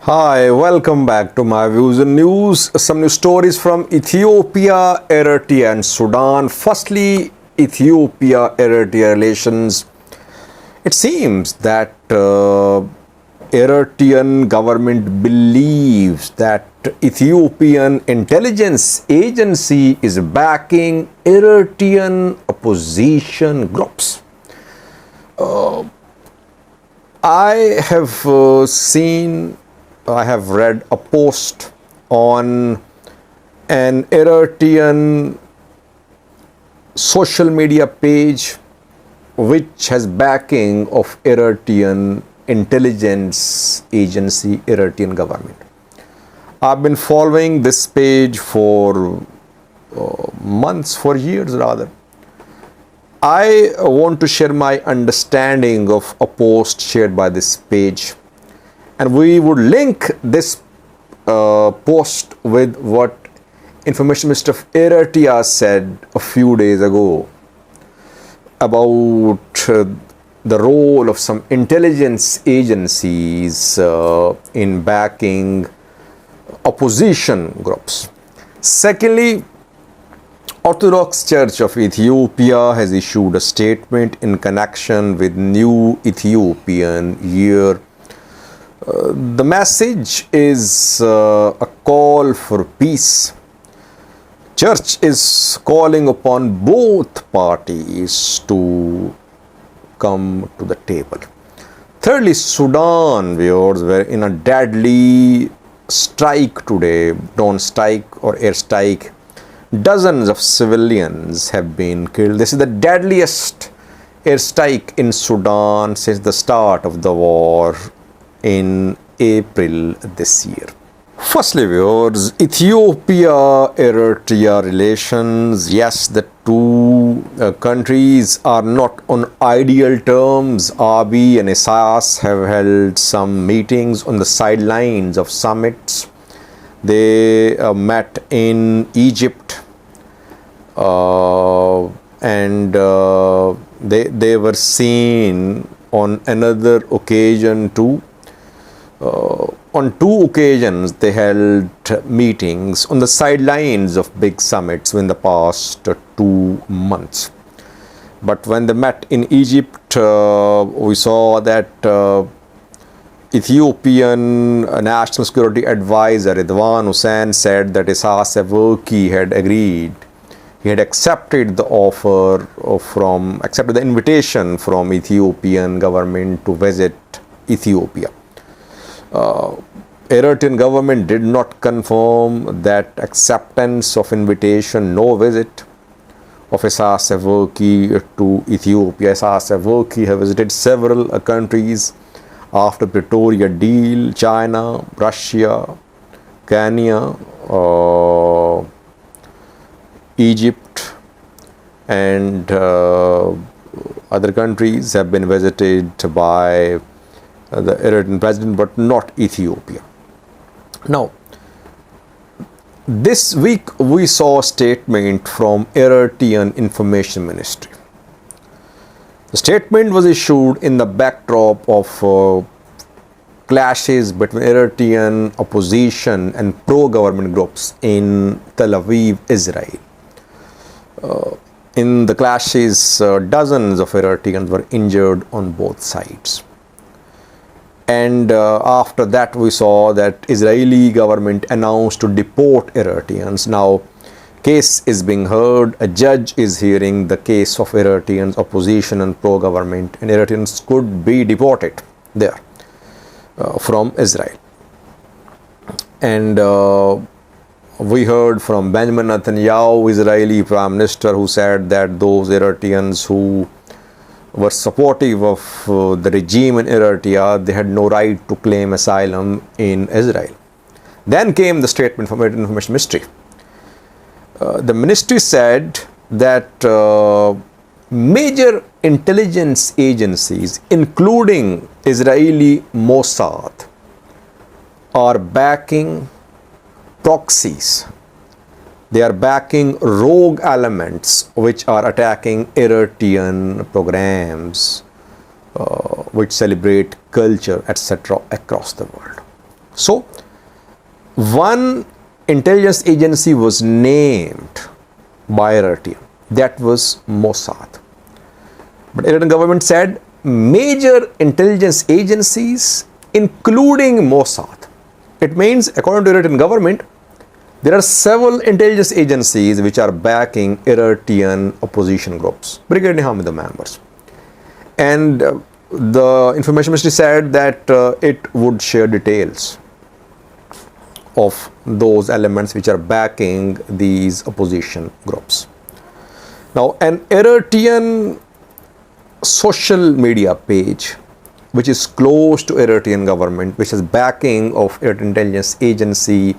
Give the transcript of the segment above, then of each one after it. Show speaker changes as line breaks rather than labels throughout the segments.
Hi, welcome back to my views and news. Some new stories from Ethiopia, Eritrea and Sudan. Firstly, Ethiopia-Eritrea relations. It seems that Eritrean government believes that Ethiopian intelligence agency is backing Eritrean opposition groups. I have read a post on an Eritrean social media page which has backing of Eritrean intelligence agency, Eritrean government. I've been following this page for months, for years rather. I want to share my understanding of a post shared by this page, and we would link this post with what Information Minister of Eritrea said a few days ago about the role of some intelligence agencies in backing opposition groups. Secondly, Orthodox Church of Ethiopia has issued a statement in connection with new Ethiopian year. The message is a call for peace. Church is calling upon both parties to come to the table. Thirdly, Sudan, viewers, were in a deadly strike today, drone strike or airstrike. Dozens of civilians have been killed. This is the deadliest airstrike in Sudan since the start of the war in April this year. Firstly, viewers, Ethiopia-Eritrea relations. Yes, the two countries are not on ideal terms. Abiy and Isaias have held some meetings on the sidelines of summits. They met in Egypt and they were seen on another occasion too. On two occasions, they held meetings on the sidelines of big summits in the past 2 months. But when they met in Egypt, we saw that Ethiopian National Security Advisor Redwan Hussein said that Isaias Afwerki had agreed. He had accepted the offer accepted the invitation from Ethiopian government to visit Ethiopia. Eritrean government did not confirm that acceptance of invitation, no visit of Isaias Afwerki to Ethiopia. Isaias Afwerki have visited several countries after Pretoria deal: China, Russia, Kenya, Egypt, and other countries have been visited by the Eritrean president, but not Ethiopia. Now, this week we saw a statement from Eritrean Information Ministry. The statement was issued in the backdrop of clashes between Eritrean opposition and pro-government groups in Tel Aviv, Israel. In the clashes, dozens of Eritreans were injured on both sides. And after that, we saw that Israeli government announced to deport Eritreans. Now, case is being heard. A judge is hearing the case of Eritreans, opposition and pro-government, and Eritreans could be deported there from Israel. And we heard from Benjamin Netanyahu, Israeli Prime Minister, who said that those Eritreans who were supportive of the regime in Eritrea, they had no right to claim asylum in Israel. Then came the statement from Eritrean Information Ministry. The ministry said that major intelligence agencies, including Israeli Mossad, are backing proxies. They are backing rogue elements which are attacking Eritrean programs which celebrate culture, etc. across the world. So, one intelligence agency was named by Eritrea. That was Mossad. But Eritrean government said major intelligence agencies, including Mossad. It means, according to Eritrean government, there are several intelligence agencies which are backing Eritrean opposition groups, Brigade Hamida members. And the information ministry said that it would share details of those elements which are backing these opposition groups. Now, an Eritrean social media page which is close to Eritrean government, which has backing of Eritrean intelligence agency,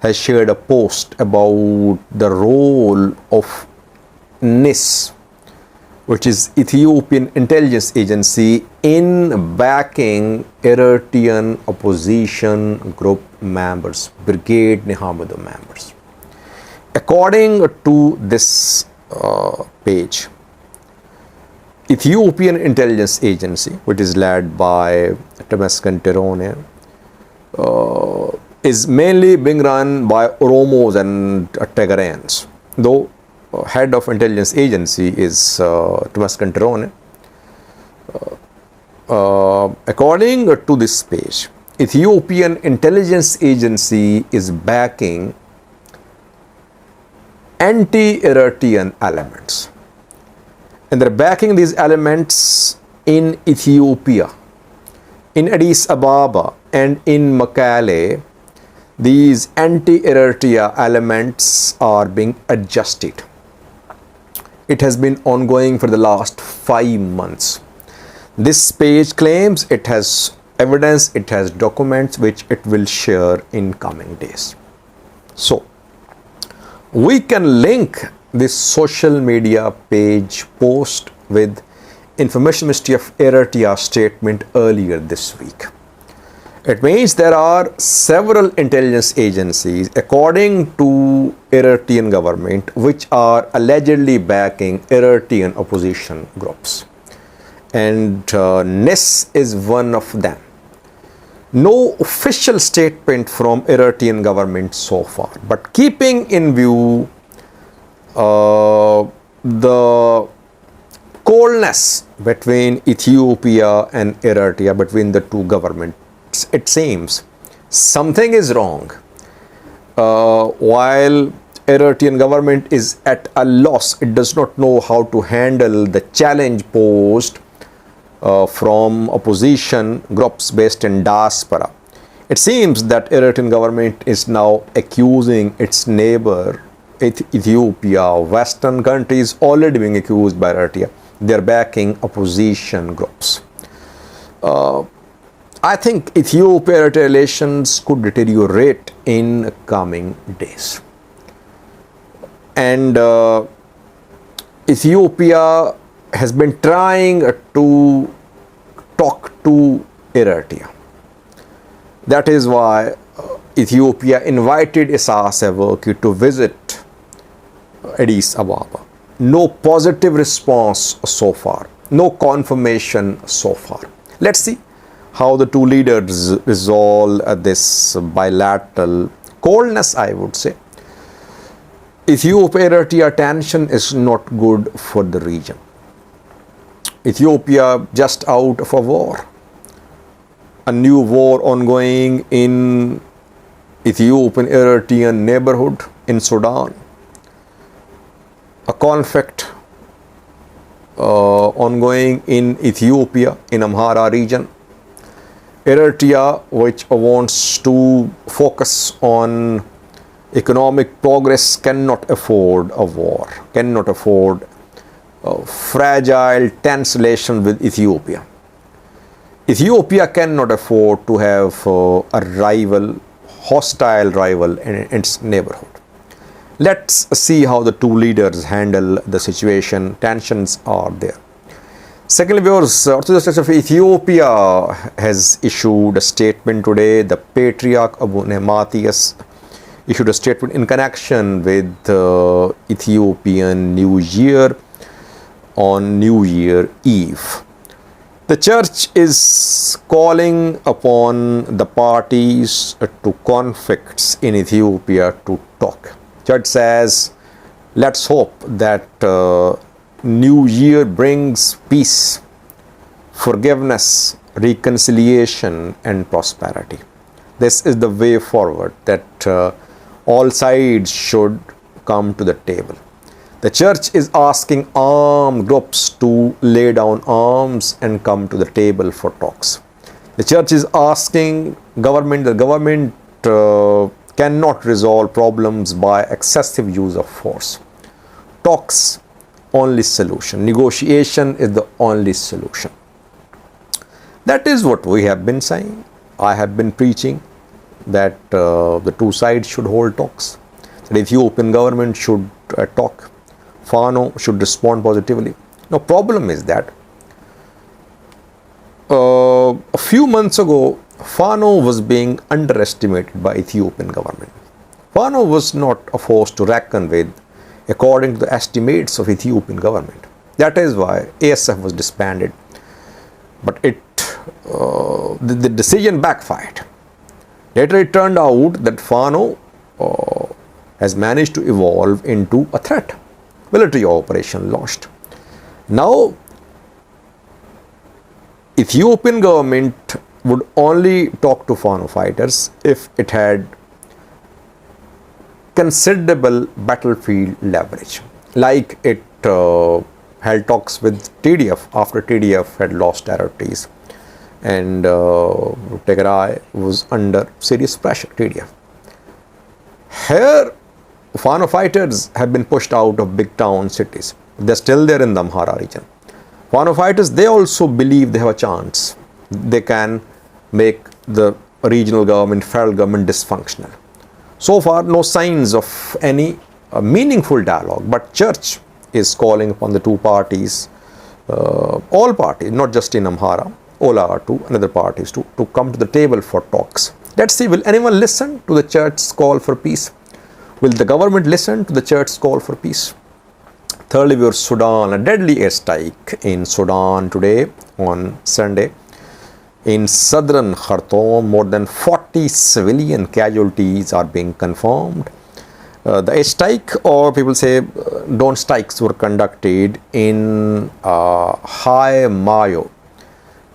has shared a post about the role of NIS, which is Ethiopian intelligence agency, in backing Eritrean opposition group members, Brigade Nehamudu members. According to this page, Ethiopian intelligence agency, which is led by Temesgen Tirone, is mainly being run by Oromos and Tigrayans, though head of intelligence agency is Temesgen Tirone. According to this page, Ethiopian intelligence agency is backing anti-Eritrean elements. And they're backing these elements in Ethiopia, in Addis Ababa, and in Mekelle. These anti-Eritrea elements are being adjusted. It has been ongoing for the last 5 months. This page claims it has evidence, it has documents which it will share in coming days. So, we can link this social media page post with Information Ministry of Eritrea statement earlier this week. It means there are several intelligence agencies, according to Eritrean government, which are allegedly backing Eritrean opposition groups. And NIS is one of them. No official statement from Eritrean government so far, but keeping in view the coldness between Ethiopia and Eritrea, between the two governments, it seems something is wrong. While Eritrean government is at a loss, it does not know how to handle the challenge posed from opposition groups based in diaspora. It seems that Eritrean government is now accusing its neighbor Ethiopia, Western countries already being accused by Eritrea. They're backing opposition groups. I think Ethiopia-Eritrea relations could deteriorate in coming days. And Ethiopia has been trying to talk to Eritrea. That is why Ethiopia invited Isaias Afwerki to visit Addis Ababa. No positive response so far, no confirmation so far. Let's see how the two leaders resolve this bilateral coldness, I would say. Ethiopia-Eritrea tension is not good for the region. Ethiopia just out of a war. A new war ongoing in Ethiopian-Eritrean neighborhood in Sudan. A conflict ongoing in Ethiopia, in Amhara region. Eritrea, which wants to focus on economic progress, cannot afford a war, cannot afford a fragile, tense relation with Ethiopia. Ethiopia cannot afford to have a rival, hostile rival in its neighborhood. Let's see how the two leaders handle the situation. Tensions are there. Secondly, viewers, Orthodox of Ethiopia has issued a statement today. The Patriarch Abu Matthias issued a statement in connection with Ethiopian New Year on New Year Eve. The church is calling upon the parties to conflicts in Ethiopia to talk. Church says, let's hope that New Year brings peace, forgiveness, reconciliation, and prosperity. This is the way forward, that all sides should come to the table. The church is asking armed groups to lay down arms and come to the table for talks. The church is asking the government cannot resolve problems by excessive use of force. Talks, only solution. Negotiation is the only solution. That is what we have been saying. I have been preaching that the two sides should hold talks. The Ethiopian government should talk. Fano should respond positively. Now, problem is that a few months ago, Fano was being underestimated by Ethiopian government. Fano was not a force to reckon with, according to the estimates of Ethiopian government. That is why ASF was disbanded. But the decision backfired. Later, it turned out that Fano has managed to evolve into a threat. Military operation launched. Now, Ethiopian government would only talk to Fano fighters if it had considerable battlefield leverage, like it held talks with TDF after TDF had lost territories and Tigray was under serious pressure, TDF. Here, Fano fighters have been pushed out of big town cities. They're still there in the Amhara region. Fano fighters, they also believe they have a chance. They can make the regional government, federal government dysfunctional. So far, no signs of any meaningful dialogue, but church is calling upon the two parties, all parties, not just in Amhara, Ola too, and other parties to come to the table for talks. Let's see, will anyone listen to the church's call for peace? Will the government listen to the church's call for peace? Thirdly, we have Sudan, a deadly airstrike in Sudan today on Sunday. In southern Khartoum, more than 40 civilian casualties are being confirmed. The airstrike, or people say drone strikes, were conducted in High Mayo,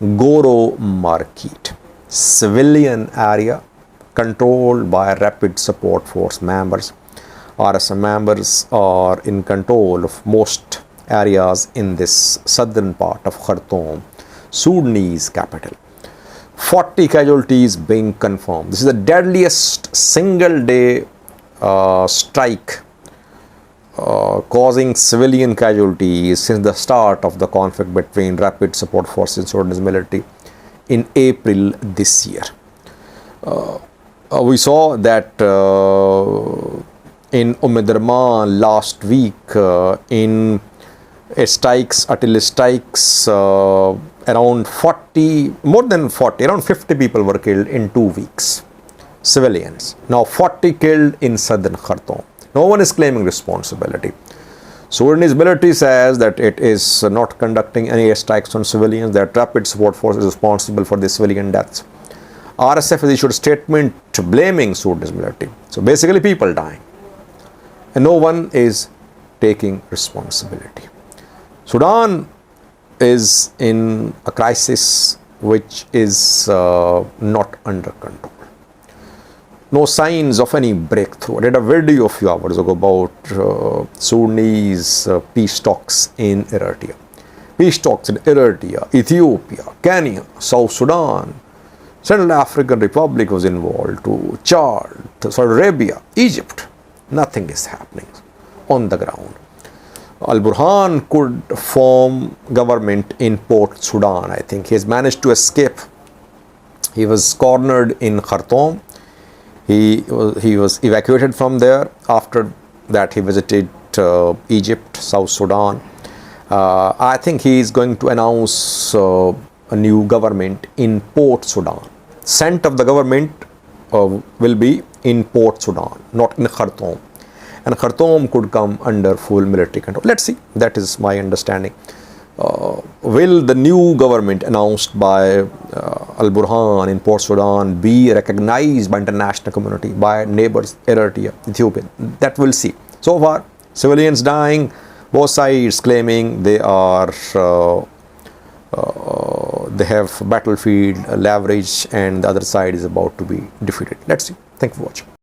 Goro Market, civilian area controlled by Rapid Support Force members. RSM members are in control of most areas in this southern part of Khartoum, Sudanese capital. 40 casualties being confirmed. This is the deadliest single day strike causing civilian casualties since the start of the conflict between Rapid Support Forces and Sudanese military in April this year. We saw that in Omedurman last week in artillery strikes, around 50 people were killed in 2 weeks, civilians. Now 40 killed in southern Khartoum. No one is claiming responsibility. Sudanese military says that it is not conducting any airstrikes on civilians, that Rapid Support Force is responsible for the civilian deaths. RSF has issued a statement blaming Sudanese military. So basically people dying. And no one is taking responsibility. Sudan is in a crisis which is not under control. No signs of any breakthrough. I did a video a few hours ago about Sudanese peace talks in Eritrea. Peace talks in Eritrea, Ethiopia, Kenya, South Sudan, Central African Republic was involved, to Chad, to Saudi Arabia, Egypt. Nothing is happening on the ground. Al-Burhan could form government in Port Sudan, I think. He has managed to escape. He was cornered in Khartoum. He was evacuated from there. After that, he visited Egypt, South Sudan. I think he is going to announce a new government in Port Sudan. Center of the government will be in Port Sudan, not in Khartoum. And Khartoum could come under full military control. Let's see. That is my understanding. Will the new government announced by Al-Burhan in Port Sudan be recognized by international community, by neighbors Eritrea, Ethiopia? That we'll see. So far, civilians dying, both sides claiming they are they have battlefield leverage, and the other side is about to be defeated. Let's see. Thank you for watching.